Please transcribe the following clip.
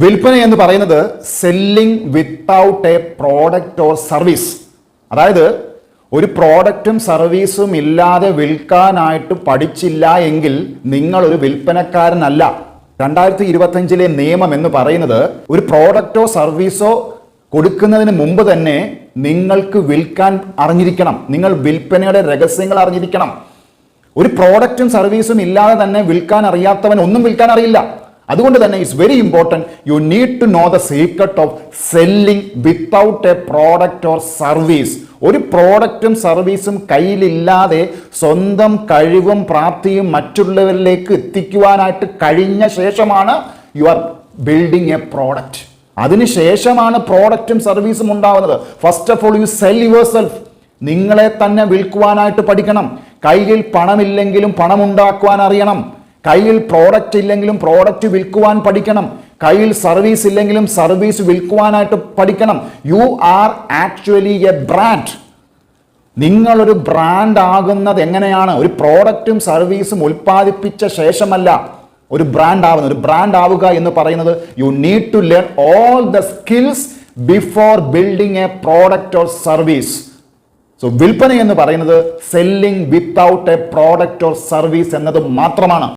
വിൽപ്പന എന്ന് പറയുന്നത് selling without a product or service. അതായത് ഒരു പ്രോഡക്റ്റും സർവീസും ഇല്ലാതെ വിൽക്കാനായിട്ട് പഠിച്ചില്ല എങ്കിൽ നിങ്ങൾ ഒരു വിൽപ്പനക്കാരനല്ല. 2025 നിയമം എന്ന് പറയുന്നത് ഒരു പ്രോഡക്റ്റോ സർവീസോ കൊടുക്കുന്നതിന് മുമ്പ് തന്നെ നിങ്ങൾക്ക് വിൽക്കാൻ അറിഞ്ഞിരിക്കണം. നിങ്ങൾ വിൽപ്പനയുടെ രഹസ്യങ്ങൾ അറിഞ്ഞിരിക്കണം. ഒരു പ്രോഡക്റ്റും സർവീസും ഇല്ലാതെ തന്നെ വിൽക്കാൻ അറിയാത്തവൻ ഒന്നും വിൽക്കാൻ അറിയില്ല. അതുകൊണ്ട് തന്നെ it's very important you need to know the secret of selling without a product or service. ഒരു പ്രോഡക്റ്റും സർവീസും കയ്യിലില്ലാതെ സ്വന്തം കഴിവും പ്രാപ്തിയും മറ്റുള്ളവരിലേക്ക് എത്തിക്കുവാനായിട്ട് കഴിഞ്ഞ ശേഷമാണ് you are building a product. അതിനുശേഷമാണ് പ്രോഡക്റ്റും സർവീസും ഉണ്ടാവുന്നത്. First of all U cell your self. നിങ്ങളെ തന്നെ വിൽക്കുവാനായിട്ട് പഠിക്കണം. കയ്യിൽ പണമില്ലെങ്കിലും പണം ഉണ്ടാക്കുവാൻ അറിയണം. കയ്യിൽ പ്രോഡക്റ്റ് ഇല്ലെങ്കിലും പ്രോഡക്റ്റ് വിൽക്കുവാൻ പഠിക്കണം. കയ്യിൽ സർവീസ് ഇല്ലെങ്കിലും സർവീസ് വിൽക്കുവാനായിട്ട് പഠിക്കണം. You are actually A brand. നിങ്ങളൊരു ബ്രാൻഡ് ആകുന്നത് എങ്ങനെയാണ്? ഒരു പ്രോഡക്റ്റും സർവീസും ഉൽപ്പാദിപ്പിച്ച ശേഷമല്ല ഒരു ബ്രാൻഡ് ആവുന്നത്. ഒരു ബ്രാൻഡ് ആവുക എന്ന് പറയുന്നത് you need to learn all the skills before building a product or service. So വിൽപ്പന എന്ന് പറയുന്നത് selling without a product or service എന്നത് മാത്രമാണ്.